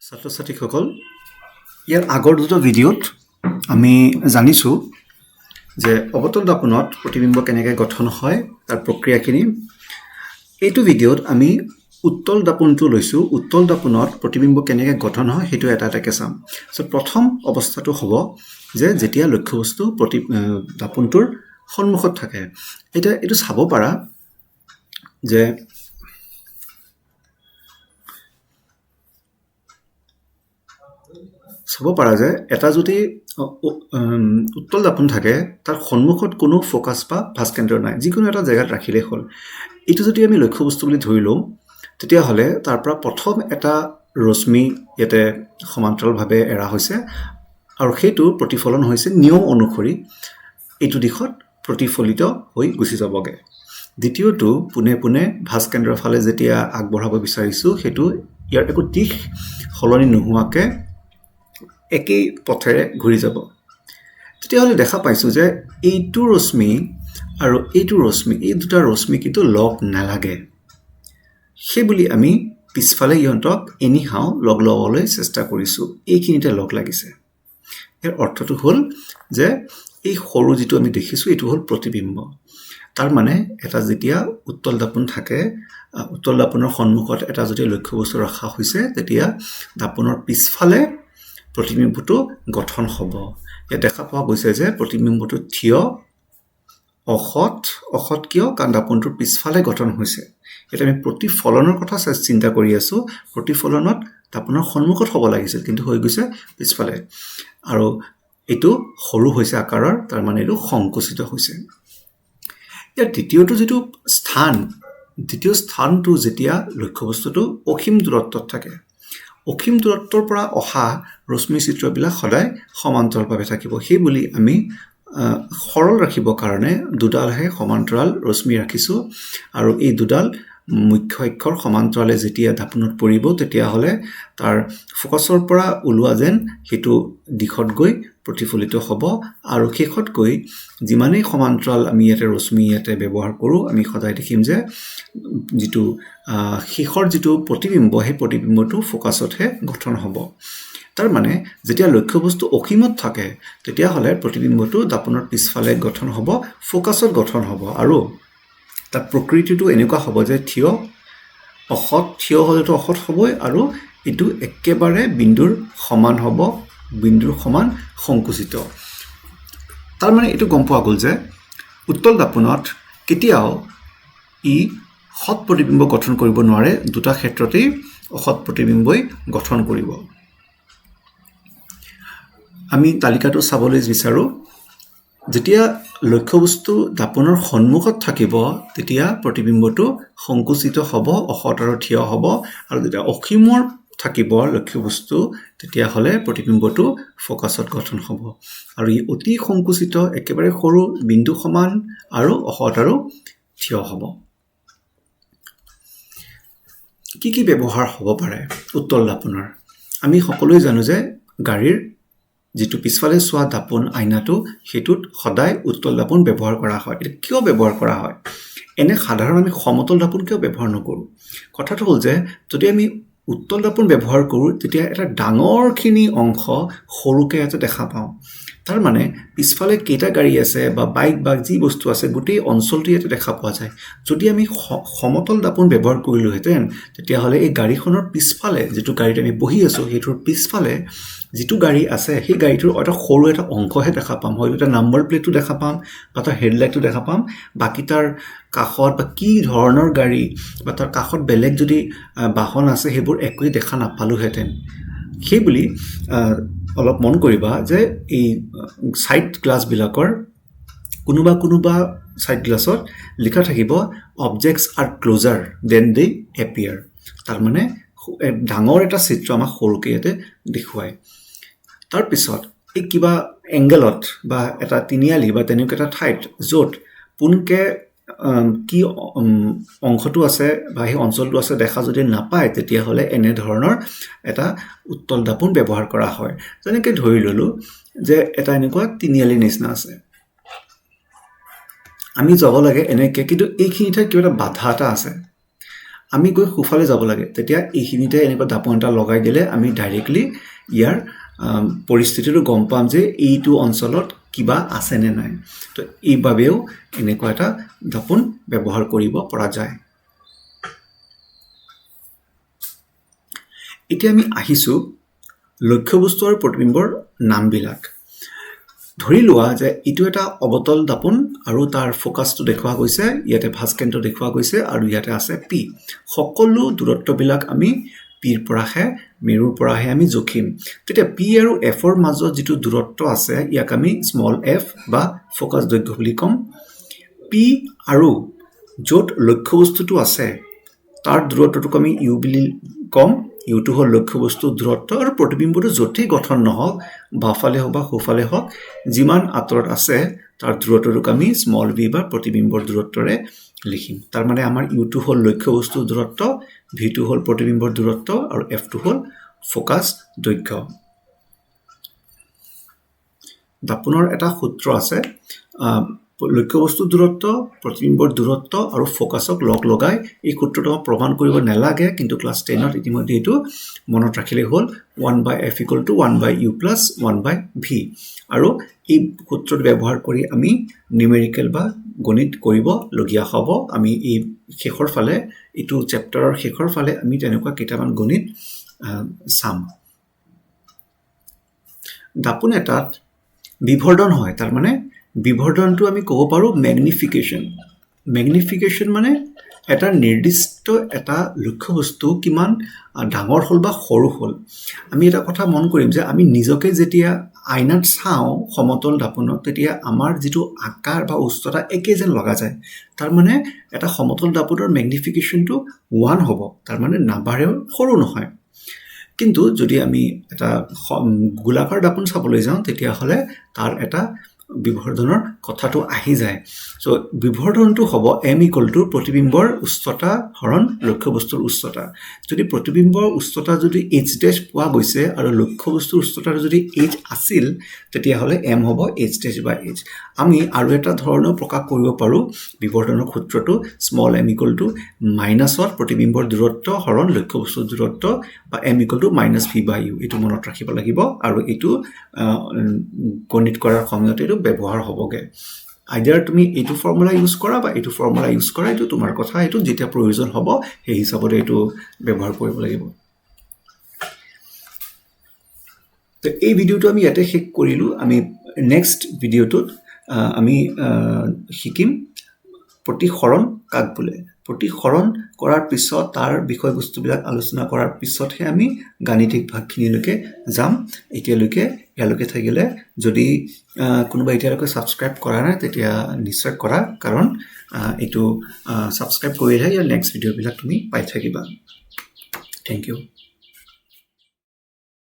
ছাত্ৰ ছাত্ৰীসকল ইয়াৰ আগৰ দুটা ভিডিঅ'ত আমি জানিছোঁ যে অৱতল দাপোনত প্ৰতিবিম্ব কেনেকৈ গঠন হয় তাৰ প্ৰক্ৰিয়াখিনি। এইটো ভিডিঅ'ত আমি উত্তল দাপোনটো লৈছোঁ। উত্তল দাপোনত প্ৰতিবিম্ব কেনেকৈ গঠন হয় সেইটো এটা এটাকৈ চাম। প্ৰথম অৱস্থাটো হ'ব যে যেতিয়া লক্ষ্যবস্তু দাপোনটোৰ সন্মুখত থাকে। এতিয়া এইটো চাব পাৰা যে এটা যদি উত্তল দাপোন থাকে তাৰ সন্মুখত কোনো ফ'কাছ বা ভাঁজ কেন্দ্ৰ নাই, যিকোনো এটা জেগাত ৰাখিলেই হ'ল। এইটো যদি আমি লক্ষ্যবস্তু বুলি ধৰি লওঁ তেতিয়াহ'লে তাৰ পৰা প্ৰথম এটা ৰশ্মি ইয়াতে সমান্তৰালভাৱে এৰা হৈছে আৰু সেইটো প্ৰতিফলন হৈছে নিয়ম অনুসৰি এইটো দিশত প্ৰতিফলিত হৈ গুচি যাবগৈ। দ্বিতীয়টো পোনে পোনে ভাঁজ কেন্দ্ৰৰ ফালে যেতিয়া আগবঢ়াব বিচাৰিছোঁ সেইটো ইয়াৰ একো দিশ সলনি নোহোৱাকৈ একেই পথেৰে ঘূৰি যাব। তেতিয়াহ'লে দেখা পাইছোঁ যে এইটো ৰশ্মি আৰু এইটো ৰশ্মি, এই দুটা ৰশ্মি কিন্তু লগ নালাগে। সেইবুলি আমি পিছফালে ইহঁতক এনিহাও লগ লগাবলৈ চেষ্টা কৰিছোঁ। এইখিনিতে লগ লাগিছে। ইয়াৰ অৰ্থটো হ'ল যে এই সৰু যিটো আমি দেখিছোঁ এইটো হ'ল প্ৰতিবিম্ব। তাৰ মানে এটা যেতিয়া উত্তল দাপোন থাকে, উত্তল দাপোনৰ সন্মুখত এটা যদি লক্ষ্যবস্তু ৰখা হৈছে তেতিয়া দাপোনৰ পিছফালে প্ৰতিবিম্বটো গঠন হ'ব। ইয়াত দেখা পোৱা গৈছে যে প্ৰতিবিম্বটো থিয়, অসৎ কিয়? কাৰণ দাপোনটোৰ পিছফালে গঠন হৈছে। এতিয়া আমি প্ৰতিফলনৰ কথা চিন্তা কৰি আছোঁ। প্ৰতিফলনত দাপোনৰ সন্মুখত হ'ব লাগিছিল, কিন্তু হৈ গৈছে পিছফালে। আৰু এইটো সৰু হৈছে আকাৰৰ, তাৰ মানে এইটো সংকুচিত হৈছে। ইয়াৰ দ্বিতীয় স্থানটো যেতিয়া লক্ষ্যবস্তুটো অসীম দূৰত্বত থাকে। অসীম দূৰত্বৰ পৰা অহা ৰশ্মি চিত্ৰবিলাক সদায় সমান্তৰালভাৱে থাকিব। সেইবুলি আমি সৰল ৰাখিবৰ কাৰণে দুডালহে সমান্তৰাল ৰশ্মি ৰাখিছোঁ। আৰু এই দুডাল মুখ্য অক্ষৰ সমান্তৰালে যেতিয়া দাপোনত পৰিব তেতিয়াহ'লে তাৰ ফ'কাছৰ পৰা ওলোৱা যেন সেইটো দিশত গৈ প্ৰতিফলিত হ'ব। আৰু শেষত গৈ যিমানেই সমান্তৰাল আমি ৰশ্মি ব্যৱহাৰ কৰোঁ, আমি সদায় দেখিম যে যিটো শেষৰ যিটো প্ৰতিবিম্ব সেই প্ৰতিবিম্বটো ফ'কাছতহে গঠন হ'ব। তাৰ মানে যেতিয়া লক্ষ্যবস্তু অসীমত থাকে তেতিয়াহ'লে প্ৰতিবিম্বটো দাপোনৰ পিছফালে গঠন হ'ব, ফ'কাছত গঠন হ'ব। আৰু তাৰ প্ৰকৃতিটো এনেকুৱা হ'ব যে থিয় হ'লেতো অসৎ হ'বই, আৰু এইটো একেবাৰে বিন্দুৰ সমান হ'ব, বিন্দুৰ সমান সংকুচিত। তাৰ মানে এইটো গম পোৱা গ'ল যে উত্তল দাপোনত কেতিয়াও সৎ প্ৰতিবিম্ব গঠন কৰিব নোৱাৰে। দুটা ক্ষেত্ৰতেই অসৎ প্ৰতিবিম্বই গঠন কৰিব। আমি তালিকাটো চাবলৈ বিচাৰোঁ। যেতিয়া লক্ষ্যবস্তু দাপোনৰ সন্মুখত থাকিব তেতিয়া প্ৰতিবিম্বটো সংকুচিত হ'ব, অসৎ আৰু থিয় হ'ব। আৰু যেতিয়া অসীমৰ থাকিব লক্ষ্যবস্তু তেতিয়াহ'লে প্ৰতিবিম্বটো ফ'কাছত গঠন হ'ব। আৰু ই অতি সংকুচিত, একেবাৰে সৰু, বিন্দু সমান আৰু অসৎ আৰু থিয় হ'ব। কি কি ব্যৱহাৰ হ'ব পাৰে উত্তল দাপোনৰ? আমি সকলোৱে জানো যে গাড়ীৰ যিটো পিছফালে চোৱা দাপোন আইনাটো, সেইটোত সদায় উত্তল দাপোন ব্যৱহাৰ কৰা হয়। এইটো কিয় ব্যৱহাৰ কৰা হয়? এনে সাধাৰণ আমি সমতল দাপোন কিয় ব্যৱহাৰ নকৰোঁ? কথাটো হ'ল যে যদি আমি উত্তল দাপোন ব্যৱহাৰ কৰোঁ তেতিয়া এটা ডাঙৰখিনি অংশ সৰুকৈ ইয়াতে দেখা পাওঁ। তাৰ মানে পিছফালে কেইটা গাড়ী আছে বা বাইক বা যি বস্তু আছে গোটেই অঞ্চলটো ইয়াতে দেখা পোৱা যায়। যদি আমি সমতল দাপোন ব্যৱহাৰ কৰিলোহেঁতেন তেতিয়াহ'লে এই গাড়ীখনৰ পিছফালে যিটো গাড়ীত আমি বহি আছোঁ সেইটোৰ পিছফালে যিটো গাড়ী আছে সেই গাড়ীটোৰ এটা সৰু এটা অংশহে দেখা পাম। হয়তো এটা নাম্বাৰ প্লেটো দেখা পাম বা তাৰ হেডলাইটটো দেখা পাম। বাকী তাৰ কাষত বা কি ধৰণৰ গাড়ী বা তাৰ কাষত বেলেগ যদি বাহন আছে সেইবোৰ একোৱেই দেখা নাপালোহেঁতেন। সেইবুলি অলপ মন কৰিবা যে এই ছাইড গ্লাছবিলাকৰ কোনোবা ছাইড গ্লাছত লিখা থাকিব অবজেক্টছ আৰ ক্লোজাৰ দেন দে এপিয়াৰ। তাৰমানে ডাঙৰ এটা চিত্ৰ আমাক সৰুকৈ ইয়াতে দেখুৱায়। তাৰপিছত এই কিবা এংগেলত বা এটা তিনিআলি বা তেনেকুৱা এটা ঠাইত য'ত পোনকৈ কি অংশটো আছে বা সেই অঞ্চলটো আছে দেখা যদি নাপায় তেতিয়াহ'লে এনেধৰণৰ এটা উত্তল দাপোন ব্যৱহাৰ কৰা হয়। যেনেকৈ ধৰি ল'লোঁ যে এটা এনেকুৱা তিনিআলিৰ নিচিনা আছে, আমি যাব লাগে এনেকৈ, কিন্তু এইখিনিতে কিবা এটা বাধা এটা আছে। আমি গৈ সোঁফালে যাব লাগে তেতিয়া এইখিনিতে এনেকুৱা দাপোন এটা লগাই দিলে আমি ডাইৰেক্টলি ইয়াৰ পৰিস্থিতিটো গম পাম যে এইটো অঞ্চলত কিবা আছে নে নাই তো এইবাবেও এনেকুৱা এটা দাপোন ব্যৱহাৰ কৰিব পৰা যায় এতিয়া আমি আহিছো লক্ষ্যবস্তু আৰু প্ৰতিবিম্বৰ নামবিলাক ধৰি লোৱা যে এইটো এটা অবতল দাপোন আৰু তাৰ ফোকাসটো দেখুৱা গৈছে ইয়াতে ভাস্কেন্দ্ৰ দেখুৱা গৈছে আৰু ইয়াতে আছে পি সকলো দূৰত্ববিলাক আমি পিৰ পৰাহে মেৰুৰ পৰাহে আমি জোখিম তেতিয়া পি আৰু এফৰ মাজত যেটো দূৰত্ব আছে ইয়াক আমি স্মল এফ বা ফোকাস দৈৰ্ঘ্য বুলি কম পি আৰু য'ত লক্ষ্যবস্তুটো আছে তাৰ দূৰত্বটোক আমি ইউ বুলি কম ইউটো হল লক্ষ্যবস্তুৰ দূৰত্ব আৰু প্ৰতিবিম্বটো য'তেই গঠন নহওক বাফালে হওক বা সোফালে হওক যিমান আঁতৰত আছে তাৰ দূৰত্বটোক আমি স্মল ভি বা প্ৰতিবিম্বৰ দূৰত্বৰে লিখিম তাৰ মানে আমাৰ ইউটো হল লক্ষ্যবস্তুৰ দূৰত্ব ভিটো হল প্ৰতিবিম্বৰ দূৰত্ব আৰু এফটো হল ফোকাস দৈৰ্ঘ্য দাপোনৰ এটা সূত্ৰ আছে লক্ষ্যবস্তুৰ দূৰত্ব প্ৰতিবিম্বৰ দূৰত্ব আৰু ফোকাসক লগ লগাই এই সূত্ৰটো প্ৰমাণ কৰিব নালাগে কিন্তু ক্লাস 10 ত ইতিমধ্যে এটো মনত ৰাখিলে হল 1/f = 1/u + 1/v আৰু এই সূত্ৰটো ব্যৱহাৰ কৰি আমি নিউমেৰিকেল বা গণিত কৰিব লগিয়া হ'ব আমি এই শেষৰ ফালে এটো চেপ্টাৰৰ শেষৰ ফালে আমি তেনেকুৱা কেইটামান গণিত চাম দাপোন এটাত বিভৰ্ধন হয় তাৰ মানে বিভৰ্ধনটো আমি ক'ব পাৰো ম্যাগনিফিকেশন মানে এটা নিৰ্দিষ্ট এটা লক্ষ্যবস্তু কিমান ডাঙৰ হল বা সৰু হল আমি এটা কথা মন কৰিম যে আমি নিজকে যেতিয়া আইনাত চাও সমতল দাপোনত তেতিয়া আমাৰ যেটো আকাৰ বা উচ্চতা একে যেন লগা যায় তাৰ মানে এটা সমতল দাপোনৰ ম্যাগনিফিকেশনটো 1 হ'ব তাৰ মানে নাবাৰেও সৰু নহয় কিন্তু যদি আমি এটা গোলাকাৰ দাপোন চাবলৈ যাওঁ তেতিয়া হলে তাৰ এটা বিভৰ্ধনৰ কথাটো আহি যায় সো বিভৰ্ধনটো হ'ব m = প্ৰতিবিম্বৰ উচ্চতা হৰণ লক্ষ্যবস্তুৰ উচ্চতা যদি প্ৰতিবিম্বৰ উচ্চতা যদি h' পোৱা গৈছে আৰু লক্ষ্যবস্তুৰ উচ্চতা যদি h আছিল তেতিয়া হলে m হ'ব h'/h আমি আৰু এটা ধৰণৰ প্ৰকাশ কৰিব পাৰো বিভৰ্ধনৰ সূত্ৰটো স্মল m = মাইনাছত প্ৰতিবিম্বৰ দূৰত্ব হৰণ লক্ষ্যবস্তুৰ দূৰত্ব বা m = -v/u এটো মনত ৰাখিব লাগিব আৰু এটো গণিত কৰাৰ সময়ত এটো ব্যৱহাৰ হ'বগে আইদাৰ তুমি এটো ফৰ্মুলা ইউজ কৰা বা এটো ফৰ্মুলা ইউজ কৰা এটো তোমাৰ কথা এটো যেতিয়া প্ৰয়োজন হ'ব সেই হিচাপত এটো ব্যৱহাৰ কৰিব লাগিব তো এই ভিডিওটো আমি ইয়াতে শেষ কৰিলো আমি নেক্সট ভিডিওটোত আমি শিকিম প্ৰতিসৰণ কাক বোলে প্ৰতিসৰণ কৰাৰ পিছত তাৰ বিষয়বস্তুবিলাক আলোচনা কৰাৰ পিছতহে আমি গাণিতিক ভাগখিনিলৈকে যাম এতিয়ালৈকে ইয়ালৈকে থাকিলে যদি কোনোবা এতিয়ালৈকে সাবস্ক্ৰাইব কৰা নাই তেতিয়া নিশ্চয় কৰা কাৰণ এটো সাবস্ক্ৰাইব কৰিলে ইয়াৰ নেক্সট ভিডিওবিলাক তুমি পাই থাকিবা থ্যাংক ইউ